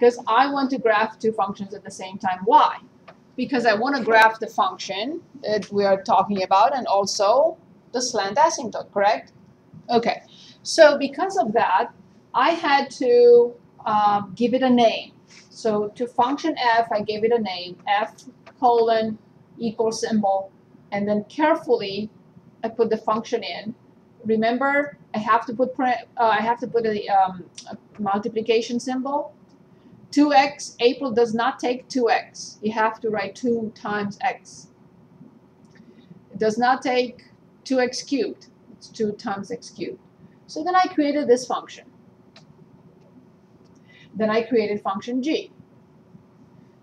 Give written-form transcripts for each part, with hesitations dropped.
Because I want to graph two functions at the same time. Why? Because I want to graph the function that we are talking about and also the slant asymptote, correct? Okay, so because of that, I had to give it a name. So to function f, I gave it a name, f colon equal symbol, and then carefully I put the function in. Remember, I have to put a multiplication symbol. 2x, April does not take 2x. You have to write 2 times x. It does not take 2x cubed. It's 2 times x cubed. So then I created this function. Then I created function g.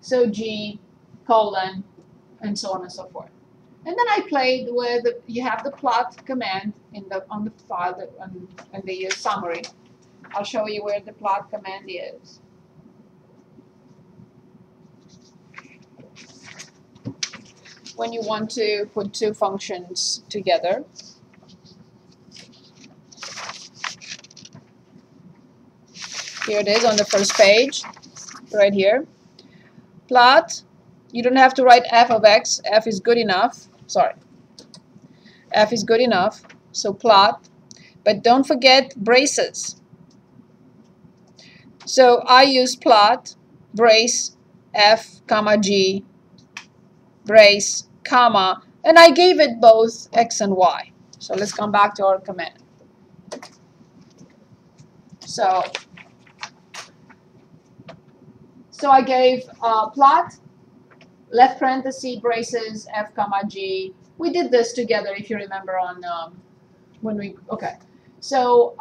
So g colon and so on and so forth. And then I played with, you have the plot command on the file, in the summary. I'll show you where the plot command is. When you want to put two functions together. Here it is on the first page, right here. Plot, you don't have to write f of x, f is good enough. Sorry, f is good enough, so plot. But don't forget braces. So I use plot, brace, f, comma, g, brace, comma, and I gave it both x and y. So let's come back to our command. So I gave plot, left parenthesis, braces, f comma g. We did this together, if you remember, on okay. So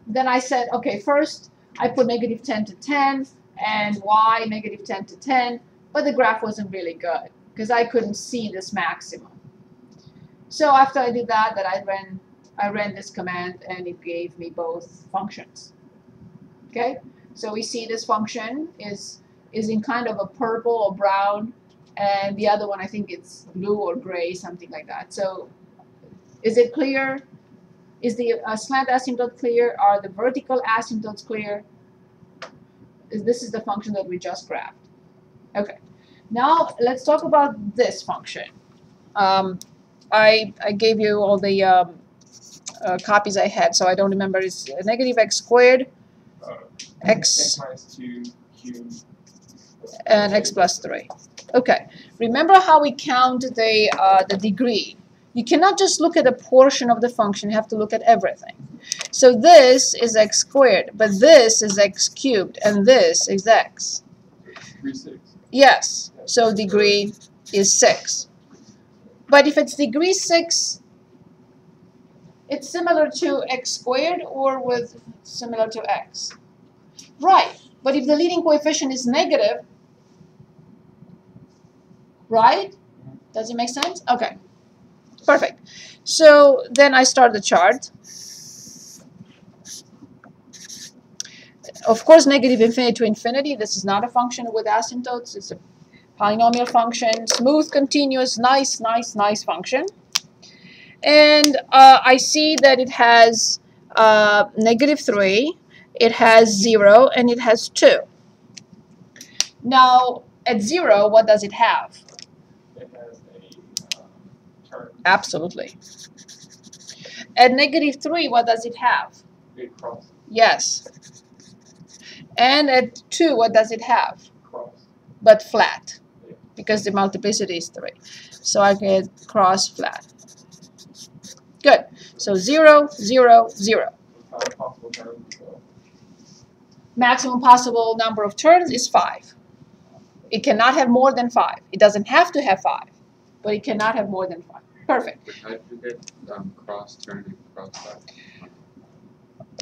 then I said, okay, first I put negative 10 to 10 and y negative 10 to 10, but the graph wasn't really good because I couldn't see this maximum. So after I did that, I ran this command and it gave me both functions. Okay, so we see this function is in kind of a purple or brown, and the other one I think it's blue or gray, something like that. So is it clear? Is the slant asymptote clear? Are the vertical asymptotes clear? This is the function that we just graphed. Okay, now let's talk about this function. I gave you all the copies I had, so I don't remember. It's negative x squared, x minus 2 cubed, and x plus 3. Okay, remember how we count the degree. You cannot just look at a portion of the function, you have to look at everything. So this is x squared, but this is x cubed, and this is x. degree 6. Yes, so degree is 6. But if it's degree 6, it's similar to x squared or similar to x. Right, but if the leading coefficient is negative, right? Does it make sense? Okay, perfect. So then I start the chart. Of course, negative infinity to infinity. This is not a function with asymptotes. It's a polynomial function, smooth, continuous, nice, nice, nice function. And I see that it has negative 3, it has 0, and it has 2. Now, at 0, what does it have? It has a turn. Absolutely. At negative 3, what does it have? A cross. Yes. And at 2, what does it have? Cross. But flat, Yeah. because the multiplicity is 3. So I get cross flat. Good. So 0, 0, 0. Possible turns, so. Maximum possible number of turns is 5. It cannot have more than 5. It doesn't have to have 5, but it cannot have more than 5. Perfect. But how did you get cross turn and cross flat?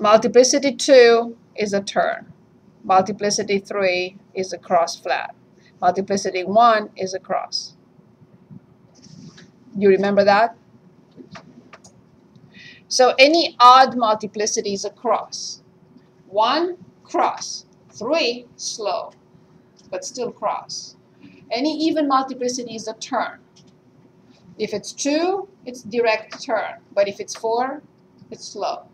Multiplicity 2 is a turn. Multiplicity 3 is a cross flat. Multiplicity 1 is a cross. You remember that? So any odd multiplicity is a cross. 1, cross. 3, slow, but still cross. Any even multiplicity is a turn. If it's 2, it's direct turn. But if it's 4, it's slow.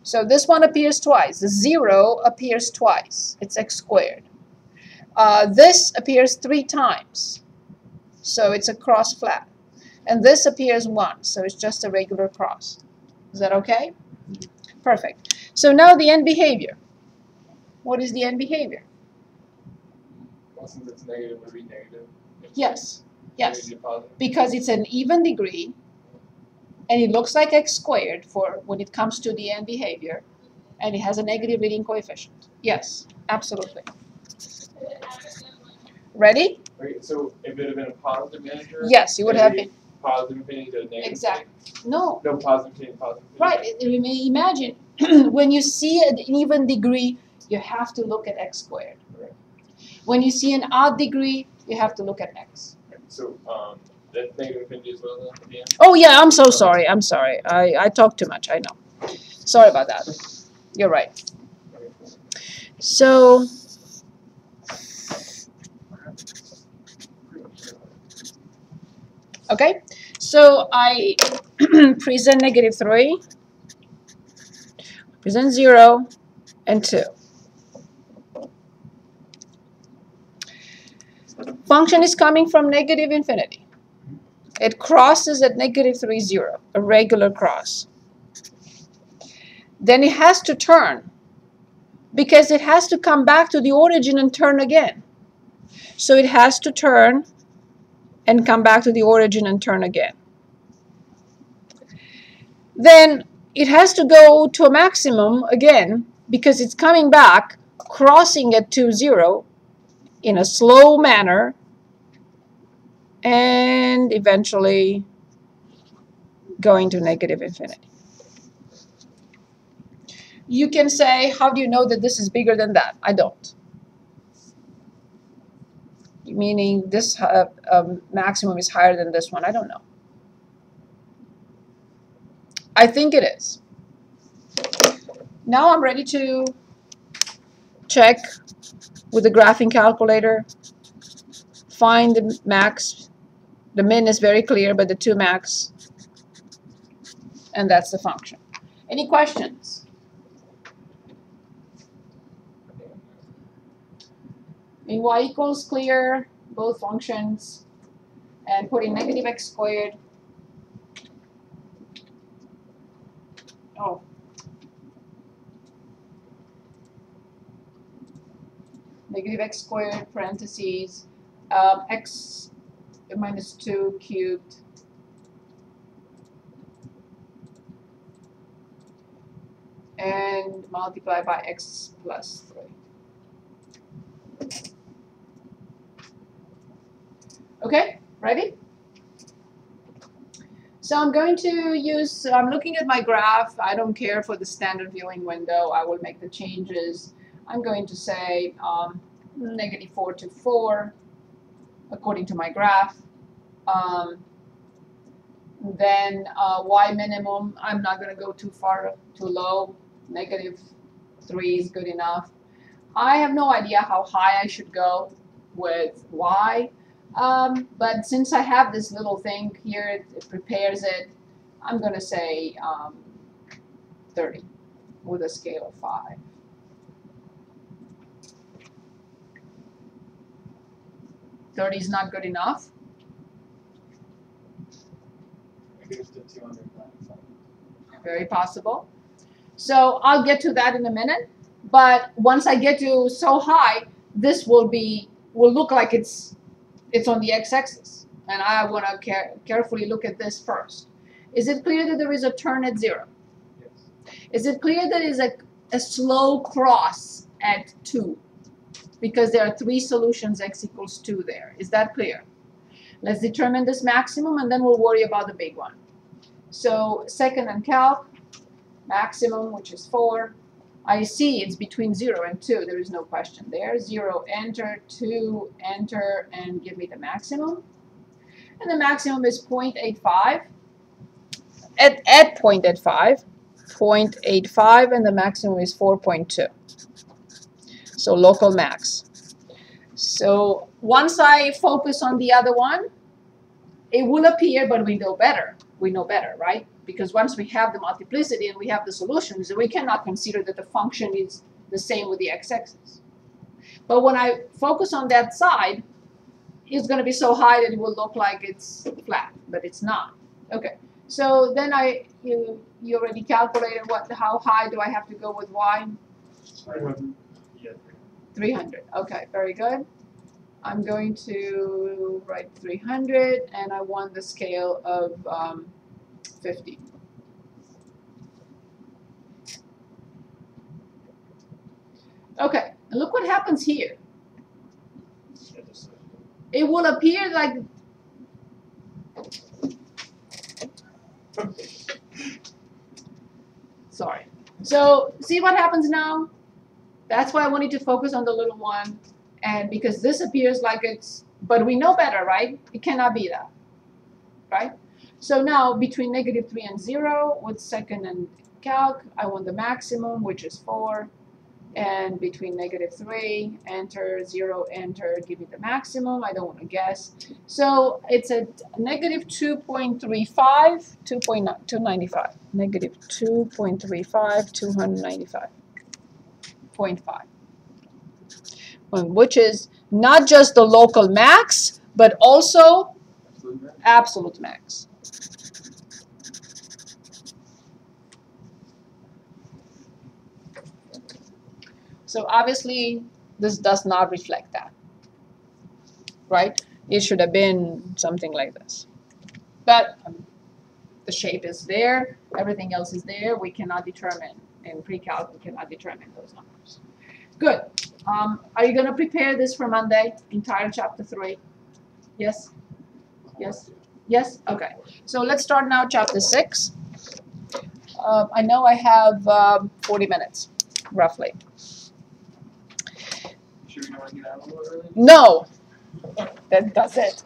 So this one appears twice. The 0 appears twice. It's x squared. This appears 3 times. So it's a cross flat. And this appears once. So it's just a regular cross. Is that okay? Perfect. So now the end behavior. What is the end behavior? Well, since it's negative, it would be negative. Yes. Yes. Negative, positive. Because it's an even degree, and it looks like x squared for when it comes to the end behavior, and it has a negative leading coefficient. Yes, absolutely. Ready? Okay, so if it had been a positive integer, Yes, it would have been. Positive infinity to a negative. Exactly. No. No, positive infinity, positive infinity. Right. Imagine when you see an even degree, you have to look at x squared. Right. When you see an odd degree, you have to look at x. So, that's negative infinity as well then at the end? Oh yeah, I'm so sorry. I'm sorry. I talk too much. I know. Sorry about that. You're right. So okay. So I present -3, present 0, and 2. Function is coming from negative infinity. It crosses at -3, 0, a regular cross. Then it has to turn, because it has to come back to the origin and turn again. So it has to turn and come back to the origin and turn again. Then it has to go to a maximum again, because it's coming back, crossing at 2, 0 in a slow manner, and eventually going to negative infinity. You can say, how do you know that this is bigger than that? I don't. Meaning this maximum is higher than this one. I don't know. I think it is. Now I'm ready to check with the graphing calculator. Find the max. The min is very clear, but the 2 max. And that's the function. Any questions? In y equals clear, both functions, and put in negative x squared. Oh. Negative x squared, parentheses, x minus 2 cubed. And multiply by x plus 3. Okay, ready? So I'm going to use, I'm looking at my graph. I don't care for the standard viewing window. I will make the changes. I'm going to say -4 to 4, according to my graph. Then y minimum, I'm not going to go too far, too low. -3 is good enough. I have no idea how high I should go with y. But since I have this little thing here, it prepares it, I'm going to say 30 with a scale of 5. $30 is not good enough. Maybe it's to 200. Very possible. So I'll get to that in a minute. But once I get to so high, this will look like it's on the x-axis. And I want to carefully look at this first. Is it clear that there is a turn at 0? Yes. Is it clear that it is a slow cross at 2? Because there are 3 solutions, x equals 2 there. Is that clear? Let's determine this maximum, and then we'll worry about the big one. So second and calc, maximum, which is 4. I see it's between 0 and 2. There is no question there. 0, enter, 2, enter, and give me the maximum. And the maximum is 0.85. At 0.85, 0.85, and the maximum is 4.2. So local max. So once I focus on the other one, it will appear, but we know better. We know better, right? because once we have the multiplicity and we have the solutions, we cannot consider that the function is the same with the x-axis. But when I focus on that side, it's going to be so high that it will look like it's flat, but it's not. Okay, so then you already calculated how high do I have to go with y? 300. 300. Okay, very good. I'm going to write 300, and I want the scale of 50. Okay, and look what happens here. It will appear like sorry. So see what happens now? That's why I wanted to focus on the little one, and because this appears like it's, but we know better, right? It cannot be that, right? So now between -3 and 0 with second and calc, I want the maximum, which is 4. And between -3, enter, 0, enter, give me the maximum. I don't want to guess. So it's a -2.35, 295, -2.35, 295.5, which is not just the local max, but also absolute max. So obviously, this does not reflect that, right? It should have been something like this. But the shape is there. Everything else is there. We cannot determine, in pre-calc, we cannot determine those numbers. Good. Are you going to prepare this for Monday, entire chapter 3? Yes? Yes? Yes? Okay. So let's start now chapter 6. I know I have 40 minutes, roughly. Should we want to get out a little early? No. That's it.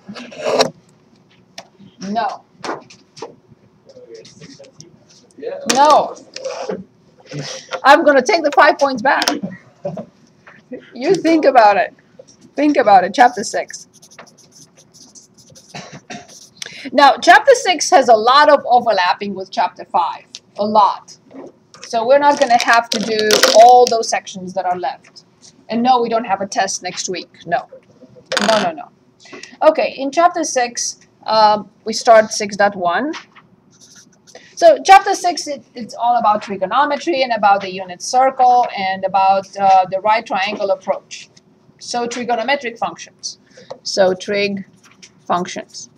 No. Yeah. No. I'm going to take the 5 points back. You think about it. Think about it. Chapter 6. Now, chapter 6 has a lot of overlapping with chapter 5. A lot. So we're not going to have to do all those sections that are left. And no, we don't have a test next week. No. No, no, no. Okay, in chapter 6, we start 6.1. So chapter 6, it's all about trigonometry and about the unit circle and about the right triangle approach. So trigonometric functions. So trig functions.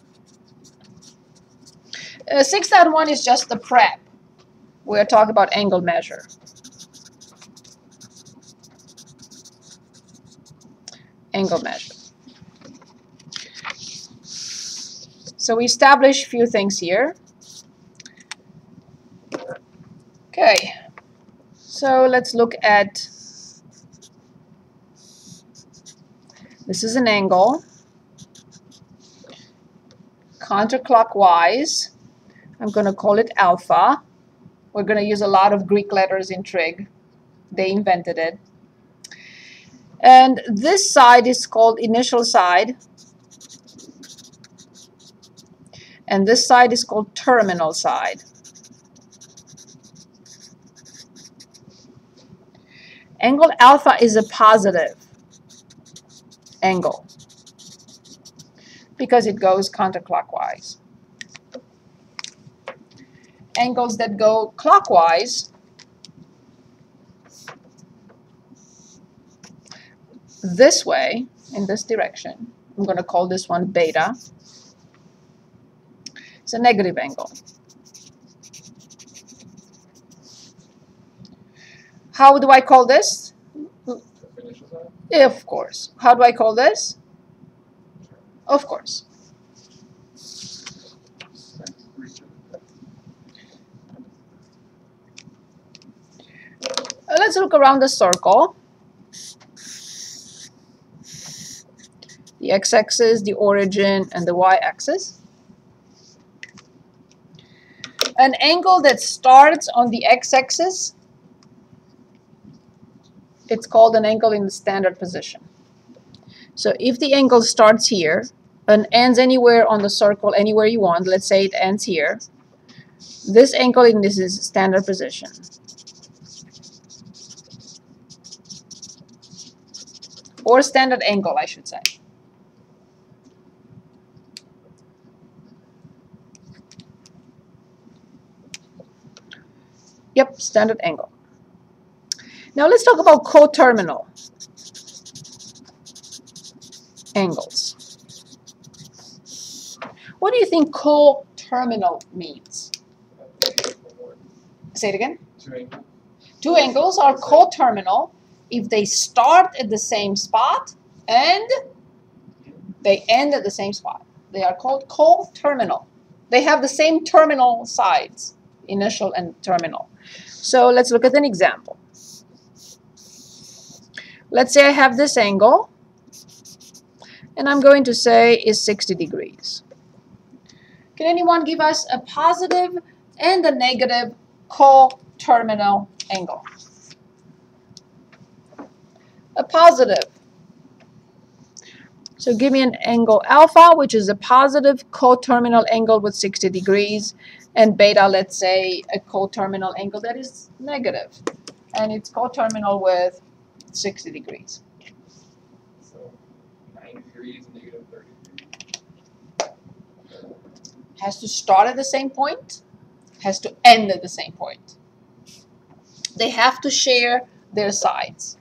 6.1 is just the prep. We're talking about angle measure. Angle measure. So we establish a few things here. Okay, so let's look at, this is an angle, counterclockwise. I'm going to call it alpha. We're going to use a lot of Greek letters in trig. They invented it. And this side is called initial side. And this side is called terminal side. Angle alpha is a positive angle because it goes counterclockwise. Angles that go clockwise this way, in this direction, I'm going to call this one beta. It's a negative angle. How do I call this? Of course. How do I call this? Of course. Let's look around the circle. The x-axis, the origin, and the y-axis. An angle that starts on the x-axis, it's called an angle in the standard position. So if the angle starts here and ends anywhere on the circle, anywhere you want, let's say it ends here, This angle in this is standard position. Or standard angle, I should say. Yep, standard angle. Now let's talk about coterminal angles. What do you think coterminal means? Say it again. Two angles. Two angles are coterminal if they start at the same spot and they end at the same spot. They are called coterminal. They have the same terminal sides, initial and terminal. So let's look at an example. Let's say I have this angle, and I'm going to say is 60 degrees. Can anyone give us a positive and a negative coterminal angle? A positive. So give me an angle alpha, which is a positive coterminal angle with 60 degrees, and beta, let's say, a coterminal angle that is negative, and it's coterminal with 60 degrees. So 90 degrees, negative 30 degrees. Has to start at the same point, has to end at the same point. They have to share their sides.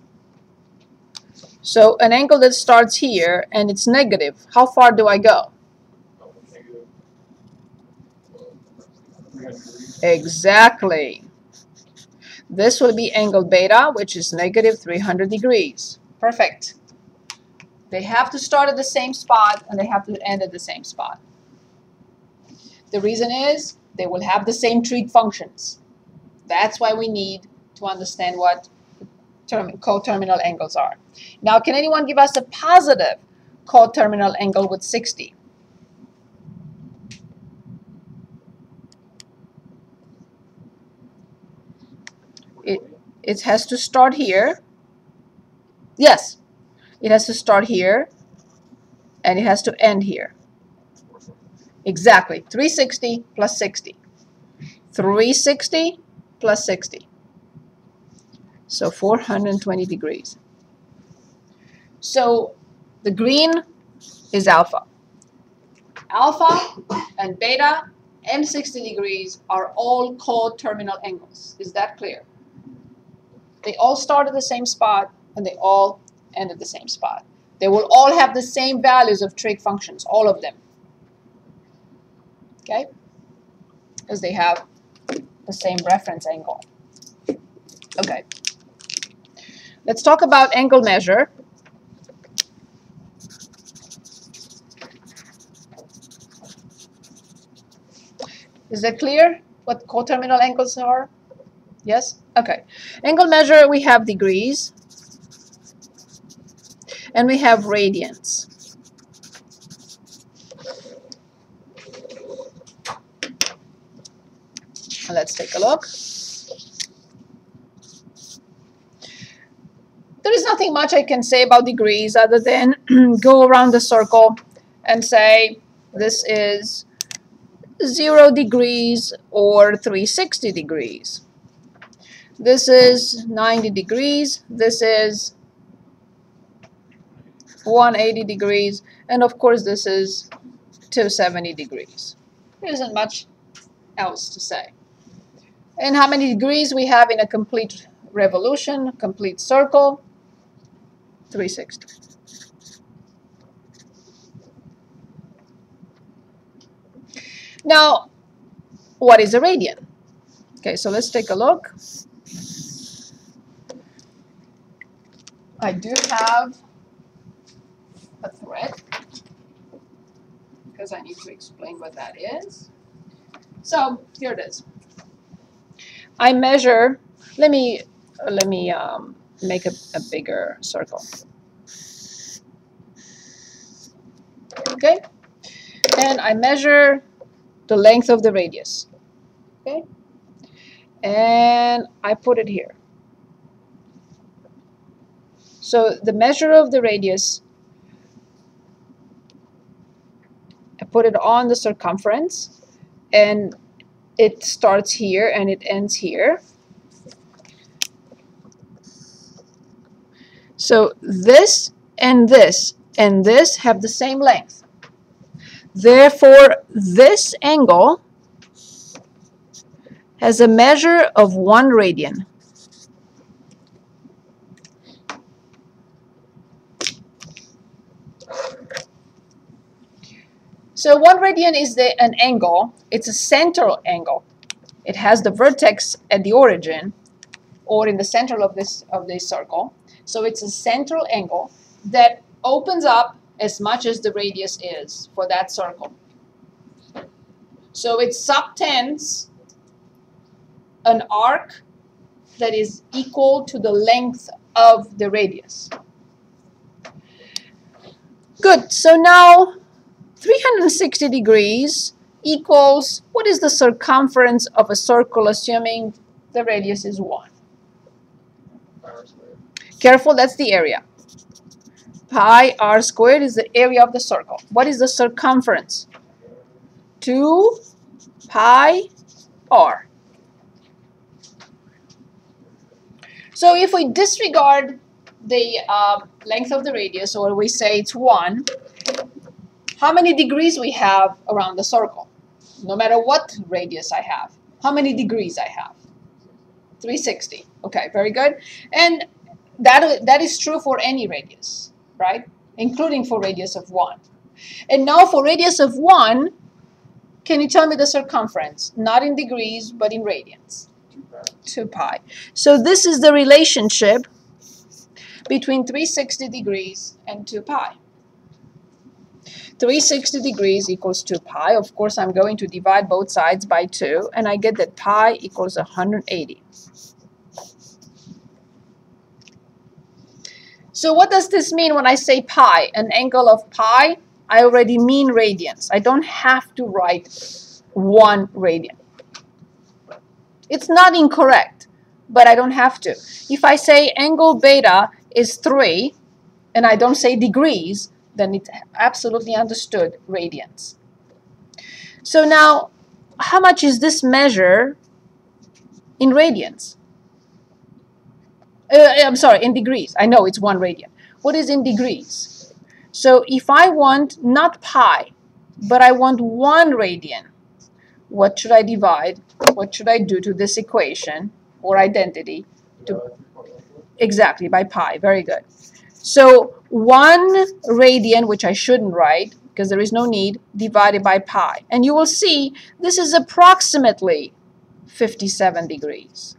So an angle that starts here and it's negative, how far do I go? Oh, negative 300 degrees. Exactly. This will be angle beta, which is negative 300 degrees. Perfect. They have to start at the same spot and they have to end at the same spot. The reason is they will have the same trig functions. That's why we need to understand what coterminal angles are. Now, can anyone give us a positive coterminal angle with 60? It has to start here. Yes, it has to start here and it has to end here. Exactly, 360 plus 60. 360 plus 60. So 420 degrees. So the green is alpha. Alpha and beta and 60 degrees are all coterminal angles. Is that clear? They all start at the same spot and they all end at the same spot. They will all have the same values of trig functions, all of them. Okay? Because they have the same reference angle. Okay. Let's talk about angle measure. Is that clear what coterminal angles are? Yes? Okay. Angle measure, we have degrees and we have radians. Let's take a look. There is nothing much I can say about degrees other than go around the circle and say this is 0 degrees or 360 degrees. This is 90 degrees. This is 180 degrees. And of course, this is 270 degrees. There isn't much else to say. And how many degrees we have in a complete revolution, complete circle? 360. Now, what is a radian? Okay, so let's take a look. I do have a thread because I need to explain what that is. So here it is. I measure. Let me make a bigger circle. Okay, and I measure the length of the radius. Okay, and I put it here. So the measure of the radius, I put it on the circumference, and it starts here and it ends here. So this and this and this have the same length. Therefore, this angle has a measure of 1 radian. So 1 radian is an angle. It's a central angle. It has the vertex at the origin or in the center of this circle. So it's a central angle that opens up as much as the radius is for that circle. So it subtends an arc that is equal to the length of the radius. Good. So now 360 degrees equals, what is the circumference of a circle assuming the radius is 1? Careful, that's the area. Pi r squared is the area of the circle. What is the circumference? 2 pi r. So if we disregard the length of the radius, or we say it's 1, how many degrees we have around the circle? No matter what radius I have. How many degrees I have? 360. Okay, very good. And that is true for any radius, right? Including for radius of 1. And now for radius of 1, can you tell me the circumference? Not in degrees, but in radians. 2 pi. So this is the relationship between 360 degrees and 2 pi. 360 degrees equals 2 pi. Of course, I'm going to divide both sides by 2, and I get that pi equals 180. So what does this mean when I say pi? An angle of pi, I already mean radians. I don't have to write 1 radian. It's not incorrect, but I don't have to. If I say angle beta is 3, and I don't say degrees, then it's absolutely understood radians. So now, how much is this measure in radians? I'm sorry, in degrees. I know it's 1 radian. What is in degrees? So if I want not pi, but I want 1 radian, what should I divide? What should I do to this equation or identity? Exactly, by pi. Very good. So 1 radian, which I shouldn't write because there is no need, divided by pi. And you will see this is approximately 57 degrees.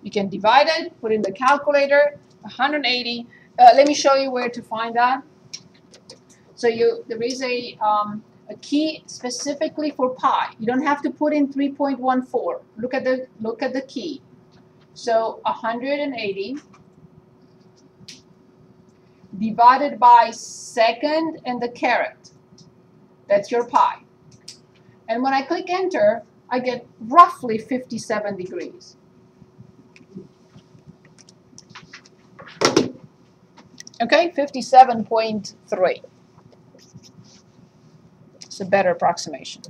You can divide it, put in the calculator, 180. Let me show you where to find that. So there is a key specifically for pi. You don't have to put in 3.14. Look at the key. So 180 divided by second and the caret. That's your pi. And when I click enter, I get roughly 57 degrees. Okay, 57.3. It's a better approximation.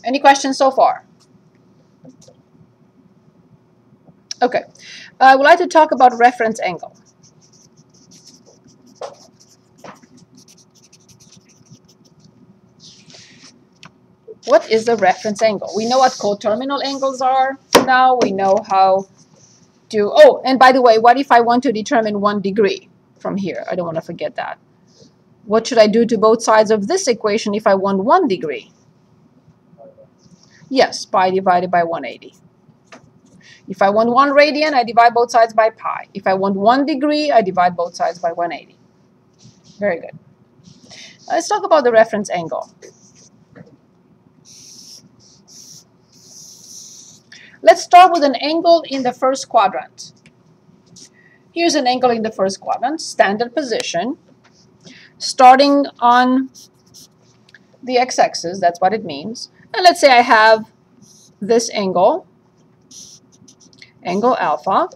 Any questions so far? Okay, I would like to talk about reference angle. What is the reference angle? We know what coterminal angles are now. We know how to, oh, and by the way, what if I want to determine 1 degree from here? I don't want to forget that. What should I do to both sides of this equation if I want 1 degree? Yes, pi divided by 180. If I want 1 radian, I divide both sides by pi. If I want 1 degree, I divide both sides by 180. Very good. Let's talk about the reference angle. Let's start with an angle in the first quadrant. Here's an angle in the first quadrant, standard position. Starting on the x-axis, that's what it means. And let's say I have this angle, angle alpha.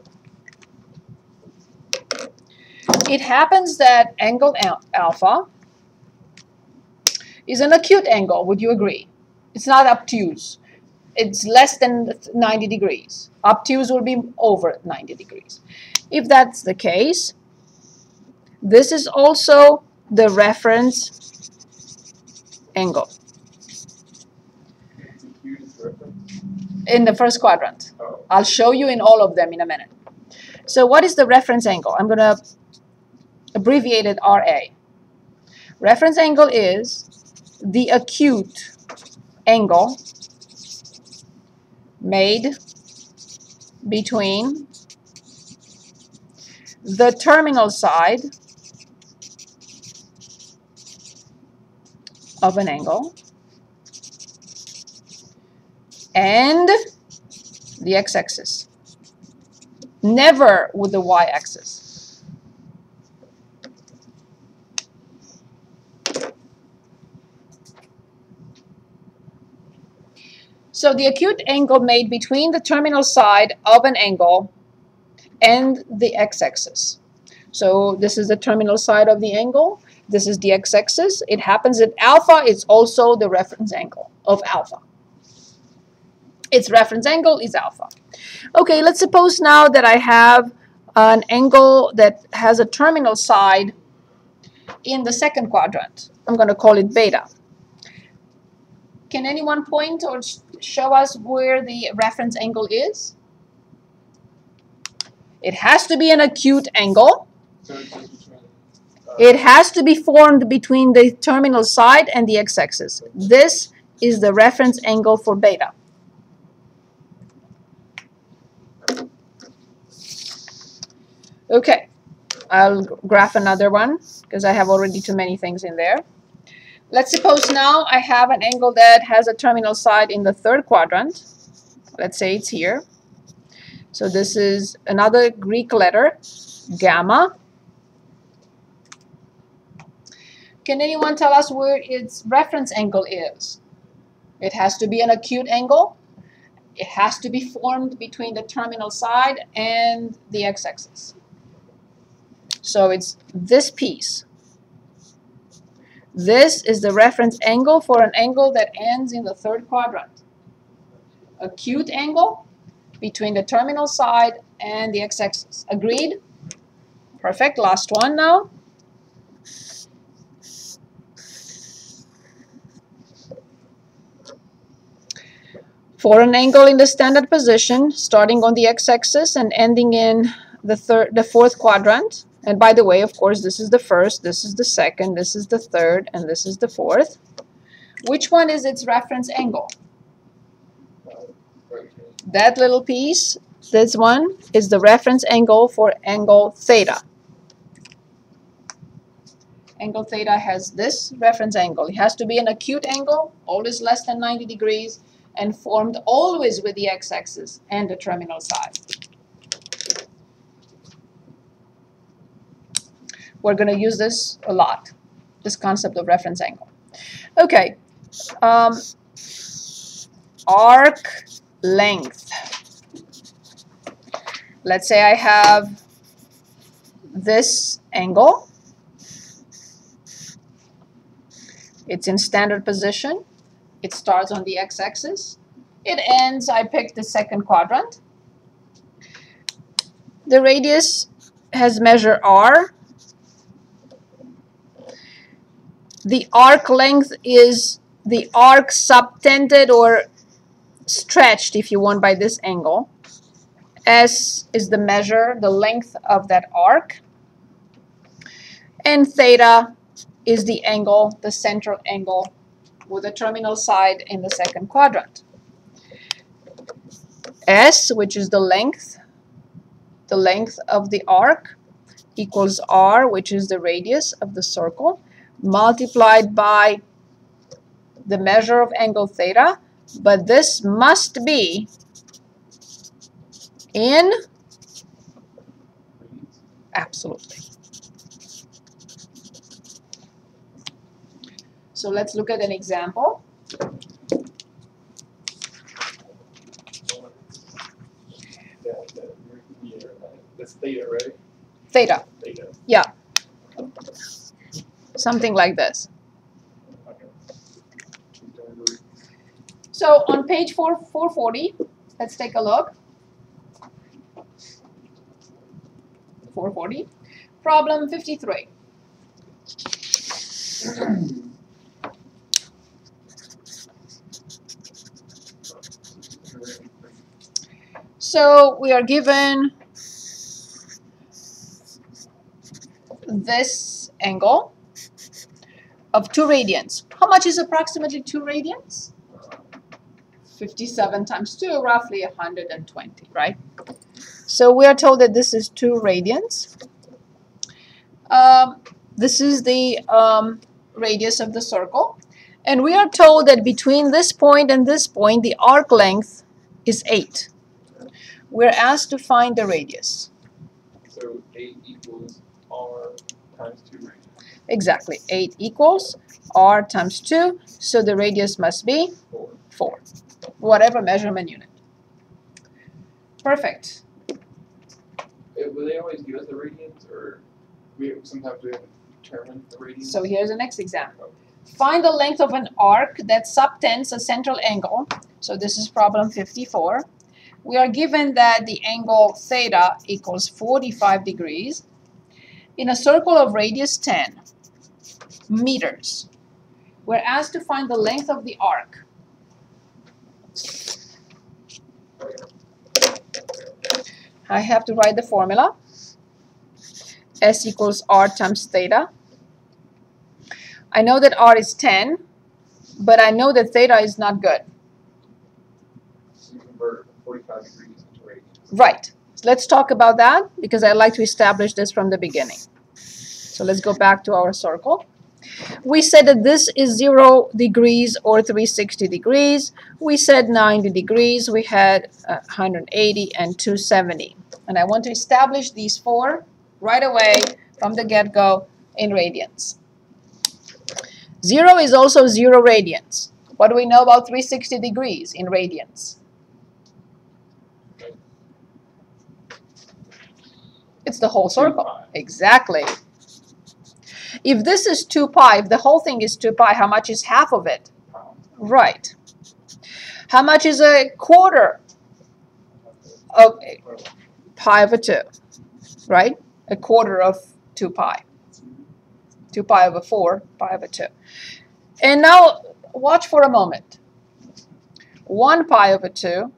It happens that angle alpha is an acute angle. Would you agree? It's not obtuse. It's less than 90 degrees. Obtuse will be over 90 degrees. If that's the case, this is also the reference angle in the first quadrant. I'll show you in all of them in a minute. So what is the reference angle? I'm going to abbreviate it RA. Reference angle is the acute angle made between the terminal side of an angle and the x-axis, never with the y-axis. So the acute angle made between the terminal side of an angle and the x-axis. So this is the terminal side of the angle. This is the x-axis. It happens at alpha. It's also the reference angle of alpha. Its reference angle is alpha. Okay, let's suppose now that I have an angle that has a terminal side in the second quadrant. I'm going to call it beta. Can anyone point or show us where the reference angle is? It has to be an acute angle. So it's just between, It has to be formed between the terminal side and the x-axis. This is the reference angle for beta. Okay, I'll graph another one because I have already too many things in there. Let's suppose now I have an angle that has a terminal side in the third quadrant. Let's say it's here. So this is another Greek letter, gamma. Can anyone tell us where its reference angle is? It has to be an acute angle. It has to be formed between the terminal side and the x-axis. So it's this piece. This is the reference angle for an angle that ends in the third quadrant. Acute angle between the terminal side and the x-axis. Agreed? Perfect. Last one now. For an angle in the standard position, starting on the x-axis and ending in the fourth quadrant. And by the way, of course, this is the first, this is the second, this is the third, and this is the fourth. Which one is its reference angle? That little piece, this one, is the reference angle for angle theta. Angle theta has this reference angle. It has to be an acute angle, always less than 90 degrees, and formed always with the x-axis and the terminal side. We're going to use this a lot, this concept of reference angle. Okay, arc length. Let's say I have this angle. It's in standard position. It starts on the x-axis. It ends, I picked the second quadrant. The radius has measure r. The arc length is the arc subtended or stretched, if you want, by this angle. S is the measure, the length of that arc. And theta is the angle, the central angle, with the terminal side in the second quadrant. S, which is the length of the arc, equals r, which is the radius of the circle, multiplied by the measure of angle theta, but this must be in, absolutely. So let's look at an example. That's theta, right? Theta. Theta. Yeah. Something like this. Okay. So on page 440, let's take a look. 440. Problem 53. So we are given this angle of 2 radians. How much is approximately 2 radians? 57 times 2, roughly 120, right? So we are told that this is 2 radians. This is the radius of the circle. And we are told that between this point and this point, the arc length is 8. We're asked to find the radius. So 8 equals R times 2 radians. Exactly. 8 equals R times 2. So the radius must be 4. Whatever measurement unit. Perfect. Will they always give us the radians, or sometimes we have to determine the radians? So here's the next example. Find the length of an arc that subtends a central angle. So this is problem 54. We are given that the angle theta equals 45 degrees in a circle of radius 10 meters. We're asked to find the length of the arc. I have to write the formula. S equals R times theta. I know that R is 10, but I know that theta is not good. So you convert 45 degrees into radians. Right. So let's talk about that because I'd like to establish this from the beginning. So let's go back to our circle. We said that this is 0 degrees or 360 degrees. We said 90 degrees. We had 180 and 270. And I want to establish these 4 right away from the get-go in radians. 0 is also 0 radians. What do we know about 360 degrees in radians? It's the whole circle. 2 pi. Exactly. If this is 2 pi, if the whole thing is 2 pi, how much is half of it? Right. How much is a quarter of pi over 2? Right? A quarter of 2 pi. 2 pi over 4, pi over 2. And now watch for a moment. 1 pi over 2,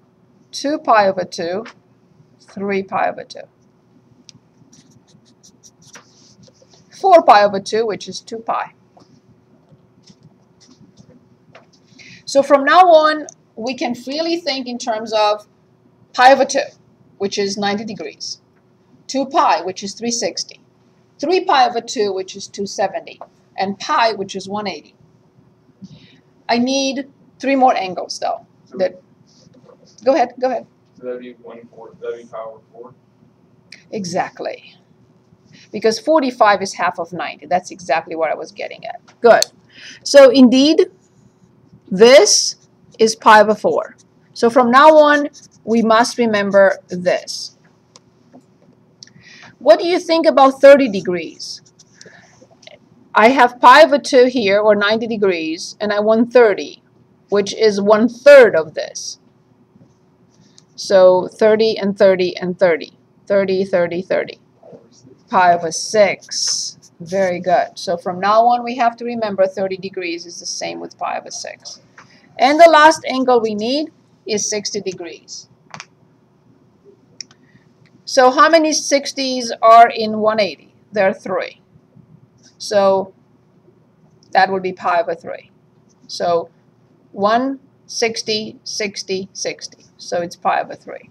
2 pi over 2, 3 pi over 2. 4 pi over 2, which is 2 pi. So from now on, we can freely think in terms of pi over 2, which is 90 degrees. 2 pi, which is 360. 3 pi over 2, which is 270. And pi, which is 180. I need 3 more angles, though. So Go ahead, go ahead. So that'd be 1/4. That'd be pi over 4. Exactly. Because 45 is half of 90. That's exactly what I was getting at. Good. So indeed, this is pi over 4. So from now on, we must remember this. What do you think about 30 degrees? I have pi over 2 here, or 90 degrees, and I want 30, which is 1/3 of this. So 30 and 30 and 30. 30, 30, 30. Pi over 6. Very good. So from now on, we have to remember 30 degrees is the same with pi over 6. And the last angle we need is 60 degrees. So how many 60s are in 180? There are 3. So that would be pi over 3. So 160, 60, 60. So it's pi over 3.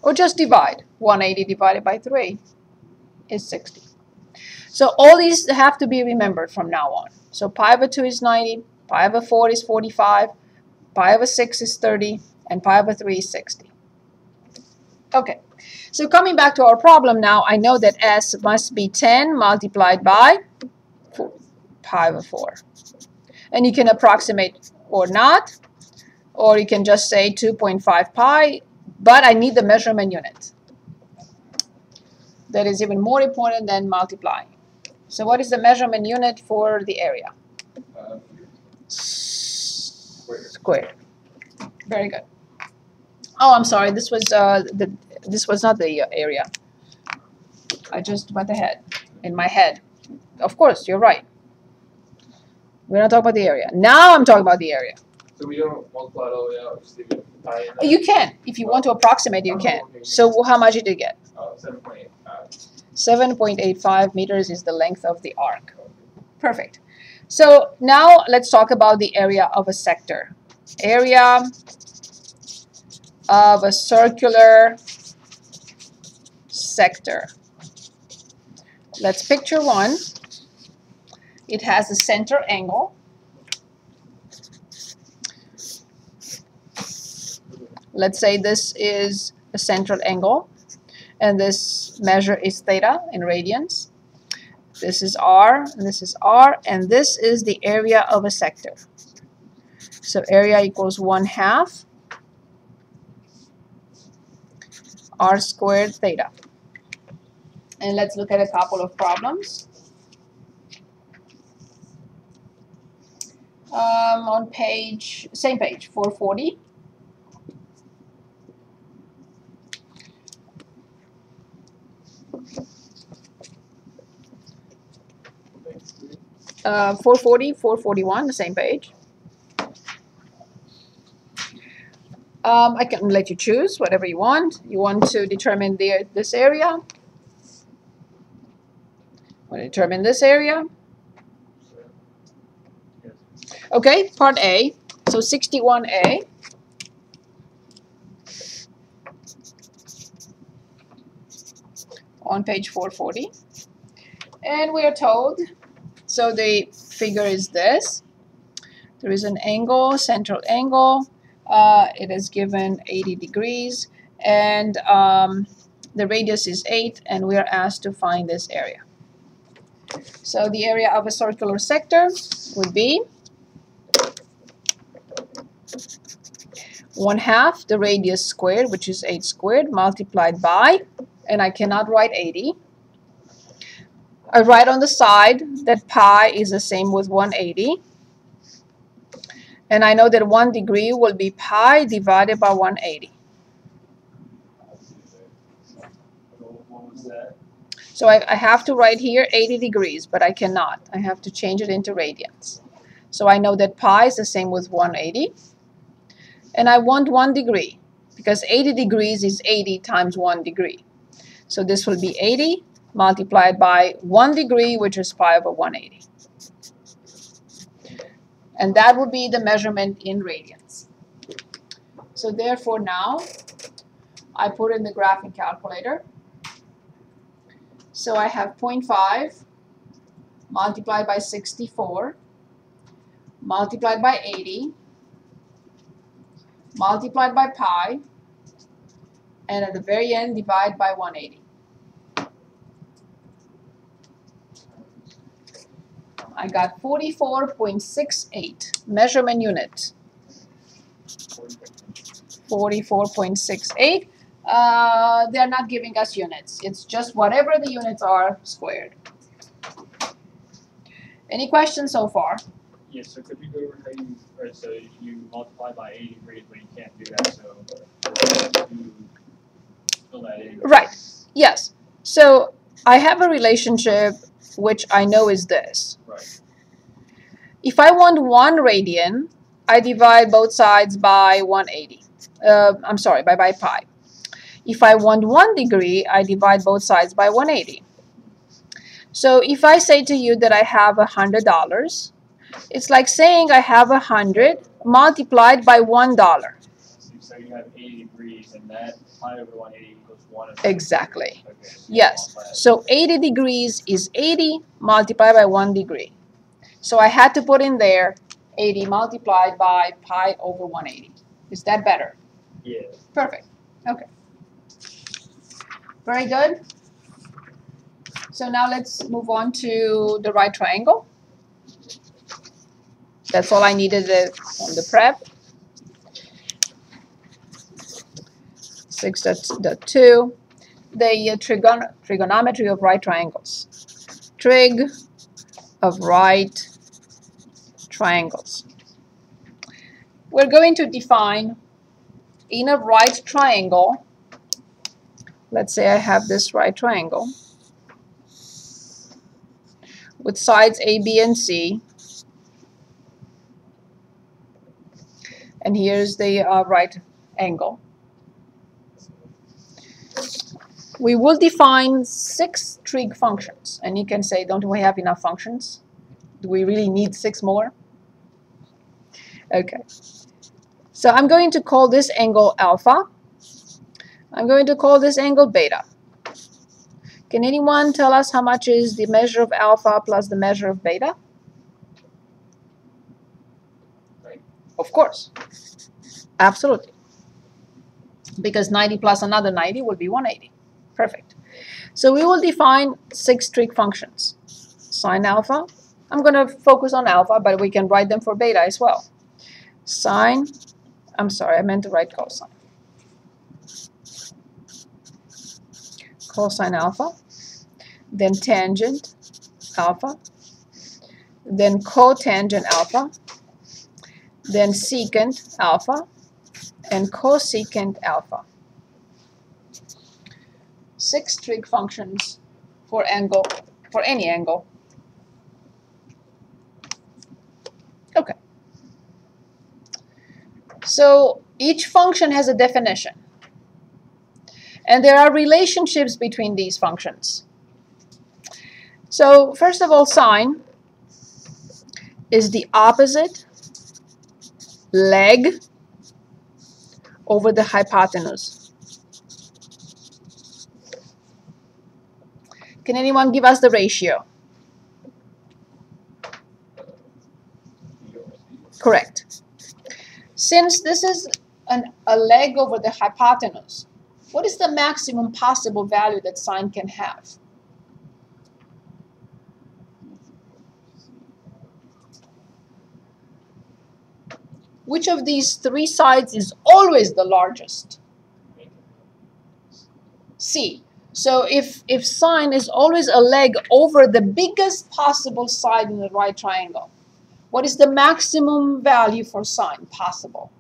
Or just divide. 180 divided by 3 is 60. So all these have to be remembered from now on. So pi over 2 is 90, pi over 4 is 45, pi over 6 is 30, and pi over 3 is 60. Okay, so coming back to our problem now, I know that S must be 10 multiplied by 4, pi over 4. And you can approximate or not, or you can just say 2.5 pi, but I need the measurement unit. That is even more important than multiplying. So what is the measurement unit for the area? squared. Very good. Oh, I'm sorry. This was this was not the area. I just went ahead in my head. Of course, you're right. We're not talking about the area. Now I'm talking about the area. So we don't multiply it all the way out, just leave it pi in there? You can. If you want to approximate, you can. So how much did you get? 7.85. 7.85 meters is the length of the arc. Perfect. So now let's talk about the area of a sector. Area of a circular sector. Let's picture one. It has a center angle. Let's say this is a central angle, and this measure is theta in radians. This is R, and this is R, and this is the area of a sector. So area equals 1/2 R squared theta. And let's look at a couple of problems. On page, same page, 440. Thanks. 440, 441, the same page. I can let you choose whatever you want. You want to determine this area. Want to determine this area. Okay, part A. So 61A. On page 440. And we are told, so the figure is this. There is an angle, central angle. It is given 80 degrees. And the radius is 8. And we are asked to find this area. So the area of a circular sector would be 1/2 the radius squared, which is 8 squared, multiplied by, and I cannot write 80. I write on the side that pi is the same with 180. And I know that 1 degree will be pi divided by 180. What was that? So I have to write here 80 degrees, but I cannot. I have to change it into radians. So I know that pi is the same with 180. And I want 1 degree, because 80 degrees is 80 times 1 degree. So this will be 80 multiplied by 1 degree, which is pi over 180. And that would be the measurement in radians. So therefore now, I put in the graphing calculator. So I have 0.5 multiplied by 64 multiplied by 80 multiplied by pi, and at the very end divide by 180. I got 44.68 measurement unit. 44.68. They're not giving us units. It's just whatever the units are squared. Any questions so far? Yes, so could you go over how you, right, so you multiply by 80 degrees, but you can't do that, so you fill that in. Right, yes. So I have a relationship which I know is this. Right. If I want 1 radian, I divide both sides by 180. I'm sorry, by pi. If I want 1 degree, I divide both sides by 180. So if I say to you that I have $100, it's like saying I have 100 multiplied by $1. So you have 80 degrees, and that pi over 180 equals 1. Exactly. Okay, so Yes. So 80 degrees is 80 multiplied by 1 degree. So I had to put in there 80 multiplied by pi over 180. Is that better? Yeah. Perfect. Okay. Very good. So now let's move on to the right triangle. That's all I needed on the prep. 6.2. The trigonometry of right triangles. Trig of right triangles. we're going to define in a right triangle. Let's say I have this right triangle with sides A, B, and C. And here's the right angle. We will define 6 trig functions. And you can say, don't we have enough functions? Do we really need 6 more? Okay. So I'm going to call this angle alpha. I'm going to call this angle beta. Can anyone tell us how much is the measure of alpha plus the measure of beta? Right. Of course. Absolutely. Because 90 plus another 90 will be 180. Perfect. So we will define 6 trig functions. Sine alpha. I'm going to focus on alpha, but we can write them for beta as well. Sine, I'm sorry, I meant to write cosine. Cosine alpha, then tangent alpha, then cotangent alpha, then secant alpha, and cosecant alpha. 6 trig functions for angle, for any angle. Okay. So each function has a definition. And there are relationships between these functions. So first of all, sine is the opposite leg over the hypotenuse. Can anyone give us the ratio? Correct. Since this is a leg over the hypotenuse, what is the maximum possible value that sine can have? Which of these 3 sides is always the largest? C. So if sine is always a leg over the biggest possible side in the right triangle, what is the maximum value for sine possible?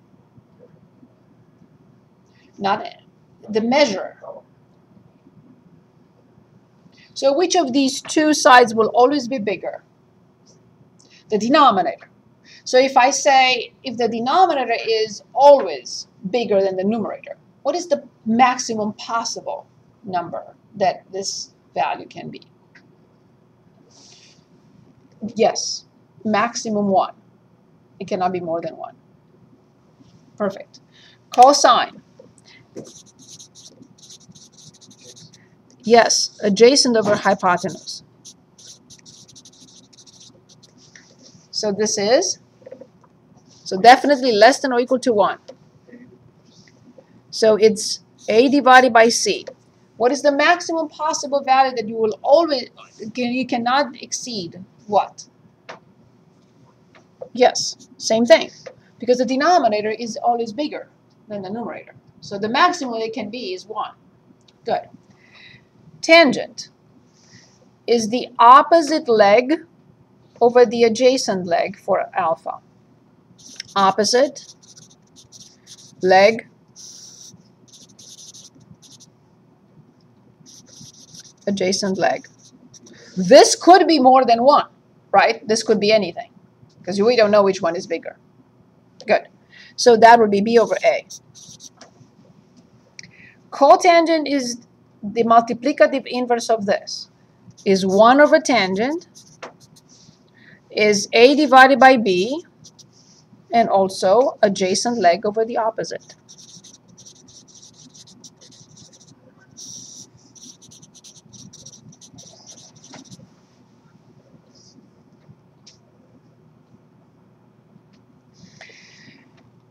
Not the measure. So which of these 2 sides will always be bigger? The denominator. So if I say, if the denominator is always bigger than the numerator, what is the maximum possible number that this value can be? Yes, maximum 1. It cannot be more than 1. Perfect. Cosine. Yes, adjacent over hypotenuse. So this is, so definitely less than or equal to 1. So it's A divided by C. What is the maximum possible value that you will always, you cannot exceed what? Yes, same thing. Because the denominator is always bigger than the numerator. So the maximum it can be is 1. Good. Tangent is the opposite leg over the adjacent leg for alpha. Opposite leg adjacent leg. This could be more than 1, right? This could be anything because we don't know which one is bigger. Good. So that would be B over A. Cotangent is the multiplicative inverse of this. Is 1 over tangent is A divided by B and also adjacent leg over the opposite.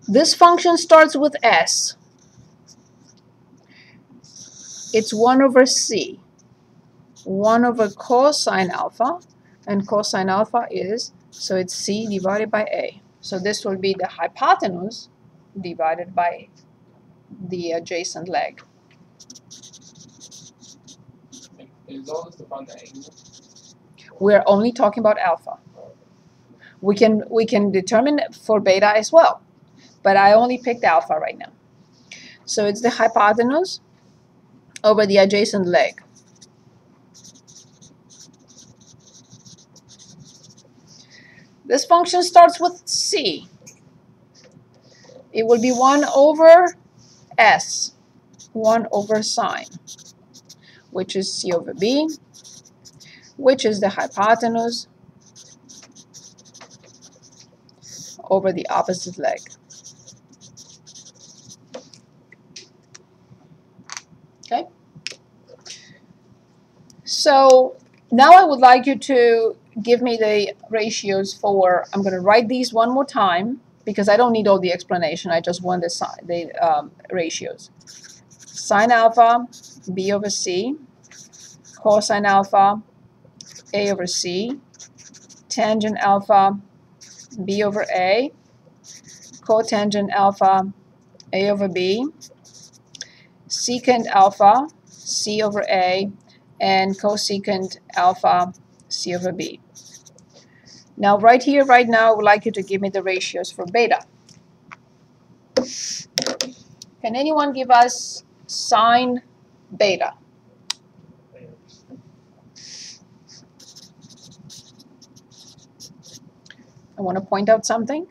This function starts with S. It's 1 over C. 1 over cosine alpha. And cosine alpha is, so it's C divided by A. So this will be the hypotenuse divided by the adjacent leg. Is all this to find the angle? We're only talking about alpha. We can determine for beta as well. but I only picked alpha right now. So it's the hypotenuse over the adjacent leg. This function starts with c. It will be 1 over s, 1 over sine, which is c over b, which is the hypotenuse over the opposite leg. Okay? So now I would like you to give me the ratios for, I'm going to write these one more time because I don't need all the explanation. I just want the ratios. Sine alpha, b over c, cosine alpha, a over c, tangent alpha, b over a, cotangent alpha, a over b, secant alpha, c over a, and cosecant alpha, c over b. Now right here, right now, I would like you to give me the ratios for beta. Can anyone give us sine beta? I want to point out something.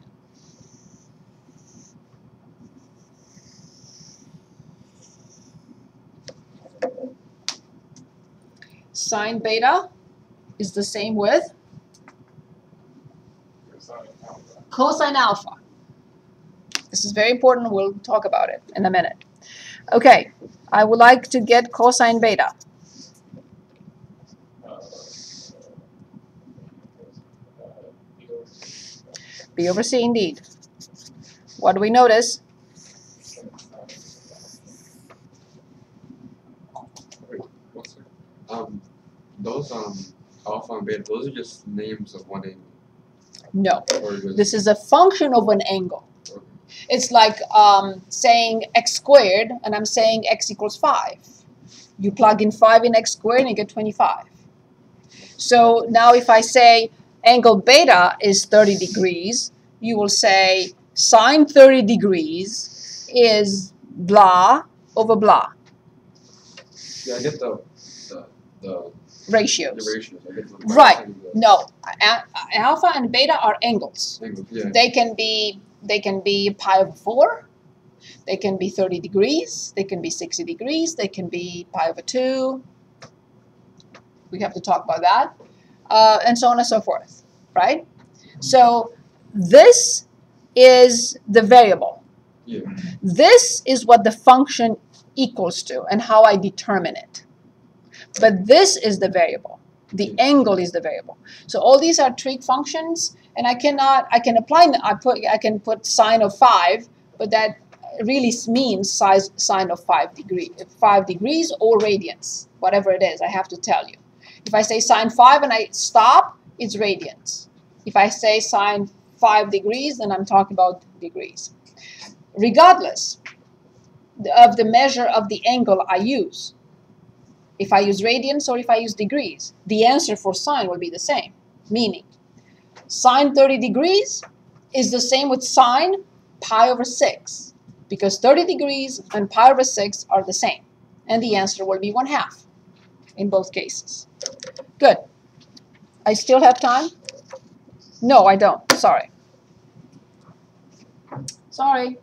Sine beta is the same with cosine alpha. This is very important. We'll talk about it in a minute. Okay, I would like to get cosine beta. B over C indeed. What do we notice? Wait, one second. Those alpha and beta, those are just names of one angle. No, Or just, this is a function of an angle. okay. It's like saying x squared, and I'm saying x equals 5. You plug in 5 in x squared, and you get 25. So now if I say angle beta is 30 degrees, you will say sine 30 degrees is blah over blah. Yeah, I get the Ratios. ratios. I get the Right. and the No, alpha and beta are angles. angles. Yeah. They can be pi over 4. They can be 30 degrees. They can be 60 degrees. They can be pi over 2. We have to talk about that. And so on and so forth, right? So this is the variable. Yeah. This is what the function equals to and how I determine it. But this is the variable. The angle is the variable. So all these are trig functions, and I can put sine of 5, but that really means sine of 5 degrees or radians, whatever it is, I have to tell you. If I say sine 5 and I stop, it's radians. If I say sine 5 degrees, then I'm talking about degrees. Regardless of the measure of the angle I use, if I use radians or if I use degrees, the answer for sine will be the same. Meaning, sine 30 degrees is the same with sine pi over 6, because 30 degrees and pi over 6 are the same. And the answer will be 1/2 in both cases. Good. I still have time? No, I don't. Sorry. Sorry.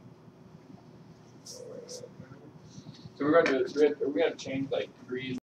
So we're going to change like degrees